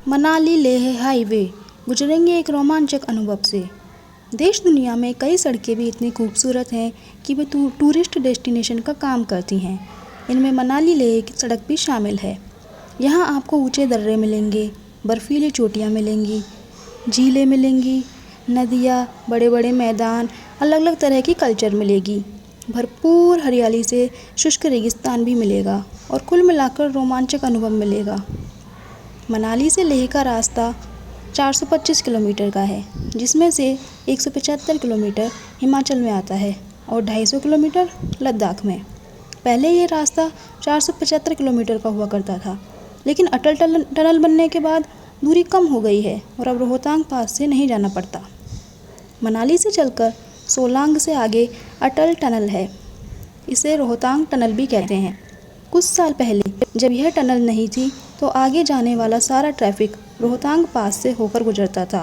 Manali Leh highway गुजरेंगे एक रोमांचक अनुभव से। देश दुनिया में कई सड़कें भी इतनी खूबसूरत हैं कि वे टूरिस्ट डेस्टिनेशन का काम करती हैं। इनमें मनाली लेह की सड़क भी शामिल है। यहाँ आपको ऊंचे दर्रे मिलेंगे, बर्फीली चोटियाँ मिलेंगी, झीलें मिलेंगी, नदियाँ, बड़े बड़े मैदान, अलग अलग तरह की कल्चर मिलेगी। भरपूर हरियाली से शुष्क रेगिस्तान भी मिलेगा और कुल मिलाकर रोमांचक अनुभव मिलेगा। मनाली से लेह का रास्ता 425 किलोमीटर का है, जिसमें से 175 किलोमीटर हिमाचल में आता है और 250 किलोमीटर लद्दाख में। पहले ये रास्ता 475 किलोमीटर का हुआ करता था, लेकिन अटल टनल बनने के बाद दूरी कम हो गई है और अब रोहतांग पास से नहीं जाना पड़ता। मनाली से चलकर सोलांग से आगे अटल टनल है। इसे रोहतांग टनल भी कहते हैं। कुछ साल पहले जब यह टनल नहीं थी तो आगे जाने वाला सारा ट्रैफिक रोहतांग पास से होकर गुजरता था।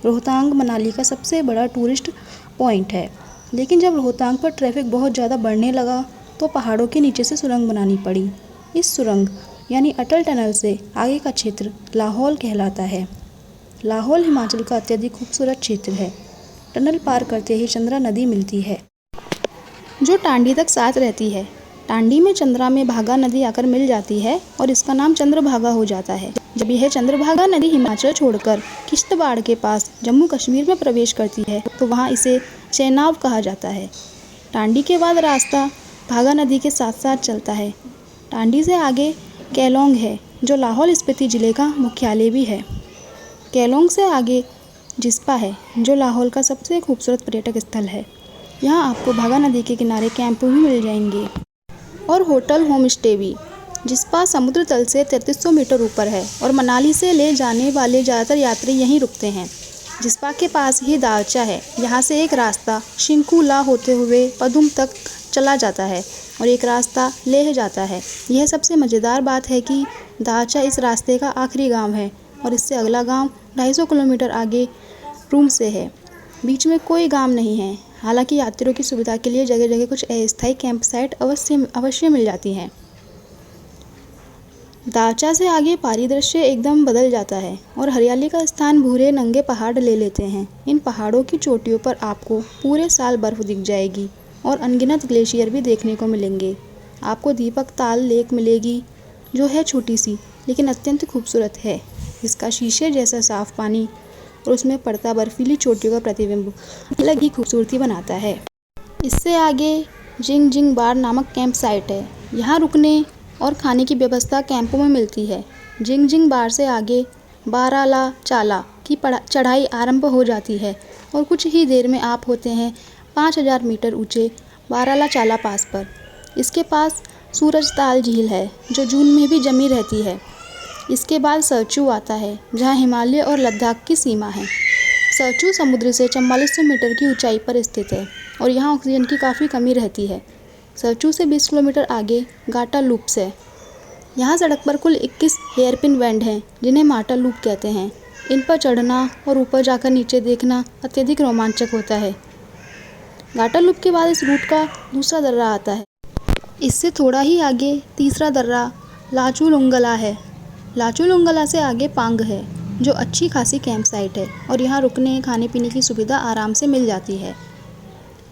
रोहतांग मनाली का सबसे बड़ा टूरिस्ट पॉइंट है, लेकिन जब रोहतांग पर ट्रैफिक बहुत ज़्यादा बढ़ने लगा तो पहाड़ों के नीचे से सुरंग बनानी पड़ी। इस सुरंग यानी अटल टनल से आगे का क्षेत्र लाहौल कहलाता है। लाहौल हिमाचल का अत्यधिक खूबसूरत क्षेत्र है। टनल पार करते ही चंद्रा नदी मिलती है, जो टांडी तक साथ रहती है। टांडी में चंद्रा में भागा नदी आकर मिल जाती है और इसका नाम चंद्रभागा हो जाता है। जब यह चंद्रभागा नदी हिमाचल छोड़कर किश्तवाड़ के पास जम्मू कश्मीर में प्रवेश करती है तो वहाँ इसे चेनाब कहा जाता है। टांडी के बाद रास्ता भागा नदी के साथ साथ चलता है। टांडी से आगे केलोंग है, जो लाहौल स्पीति जिले का मुख्यालय भी है। केलोंग से आगे जिस्पा है, जो लाहौल का सबसे खूबसूरत पर्यटक स्थल है। यहाँ आपको भागा नदी के किनारे कैंप भी मिल जाएंगे और होटल होम स्टे भी। जिस्पा समुद्र तल से 3300 मीटर ऊपर है और मनाली से ले जाने वाले ज़्यादातर यात्री यहीं रुकते हैं। जिस्पा के पास ही दारचा है। यहाँ से एक रास्ता शिंकुला होते हुए पदुम तक चला जाता है और एक रास्ता लेह जाता है। यह सबसे मज़ेदार बात है कि दारचा इस रास्ते का आखिरी गांव है और इससे अगला गांव 250 किलोमीटर आगे रूम से है। बीच में कोई गांव नहीं है। हालांकि यात्रियों की सुविधा के लिए जगह जगह कुछ अस्थायी कैंप साइट अवश्य मिल जाती हैं। दारचा से आगे परिदृश्य एकदम बदल जाता है और हरियाली का स्थान भूरे नंगे पहाड़ ले लेते हैं। इन पहाड़ों की चोटियों पर आपको पूरे साल बर्फ दिख जाएगी और अनगिनत ग्लेशियर भी देखने को मिलेंगे। आपको दीपक ताल लेक मिलेगी, जो है छोटी सी लेकिन अत्यंत खूबसूरत है। इसका शीशे जैसा साफ पानी और उसमें पड़ता बर्फीली चोटियों का प्रतिबिंब अलग ही खूबसूरती बनाता है। इससे आगे जिंग जिंग बार नामक कैंप साइट है। यहाँ रुकने और खाने की व्यवस्था कैंपों में मिलती है। जिंग जिंग बार से आगे बाराला चाला की चढ़ाई आरंभ हो जाती है और कुछ ही देर में आप होते हैं 5000 मीटर ऊंचे बाराला चाला पास पर। इसके पास सूरजताल झील है, जो जून में भी जमी रहती है। इसके बाद सरचू आता है, जहाँ हिमालय और लद्दाख की सीमा है। सरचू समुद्र से 4400 मीटर की ऊंचाई पर स्थित है और यहाँ ऑक्सीजन की काफ़ी कमी रहती है। सरचू से 20 किलोमीटर आगे गाटा लूप्स है। यहाँ सड़क पर कुल 21 हेयरपिन बैंड हैं, जिन्हें माटा लूप कहते हैं। इन पर चढ़ना और ऊपर जाकर नीचे देखना अत्यधिक रोमांचक होता है। गाटा लूप के बाद इस रूट का दूसरा दर्रा आता है। इससे थोड़ा ही आगे तीसरा दर्रा लाचू लुंगला है। लाचू लुंगला से आगे पांग है, जो अच्छी खासी कैंप साइट है और यहाँ रुकने खाने पीने की सुविधा आराम से मिल जाती है।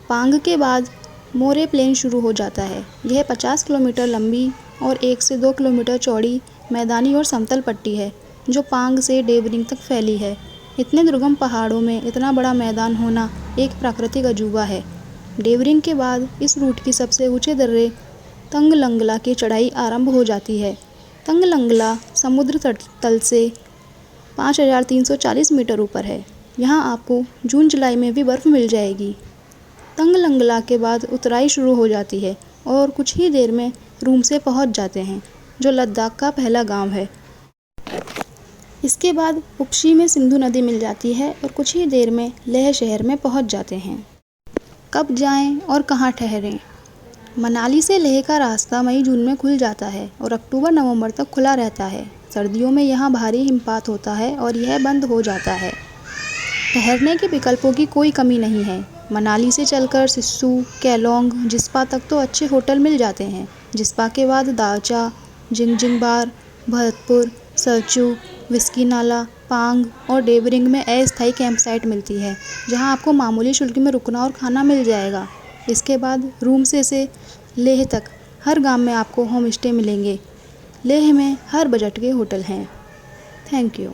पांग के बाद मोरे प्लेन शुरू हो जाता है। यह 50 किलोमीटर लंबी और 1 से 2 किलोमीटर चौड़ी मैदानी और समतल पट्टी है, जो पांग से डेवरिंग तक फैली है। इतने दुर्गम पहाड़ों में इतना बड़ा मैदान होना एक प्राकृतिक अजूबा है। डेवरिंग के बाद इस रूट की सबसे ऊंचे दर्रे तंगलंगला की चढ़ाई आरंभ हो जाती है। तंगलंगला समुद्र तल से 5340 मीटर ऊपर है। यहाँ आपको जून जुलाई में भी बर्फ़ मिल जाएगी। तंगलंगला के बाद उतराई शुरू हो जाती है और कुछ ही देर में रूम से पहुँच जाते हैं, जो लद्दाख का पहला गांव है। इसके बाद उपशी में सिंधु नदी मिल जाती है और कुछ ही देर में लेह शहर में पहुँच जाते हैं। कब जाएं और कहाँ ठहरें? मनाली से लेह का रास्ता मई जून में खुल जाता है और अक्टूबर नवंबर तक खुला रहता है। सर्दियों में यहाँ भारी हिमपात होता है और यह बंद हो जाता है। ठहरने के विकल्पों की कोई कमी नहीं है। मनाली से चलकर सिस्सू, केलोंग, जिस्पा तक तो अच्छे होटल मिल जाते हैं। जिस्पा के बाद दारचा, जिंग जिंग बार, भरतपुर, सरचू, विस्की नाला, पांग और डेवरिंग में अस्थायी कैंप साइट मिलती है, जहां आपको मामूली शुल्क में रुकना और खाना मिल जाएगा। इसके बाद रूम से लेह तक हर गांव में आपको होम स्टे मिलेंगे। लेह में हर बजट के होटल हैं। Thank you.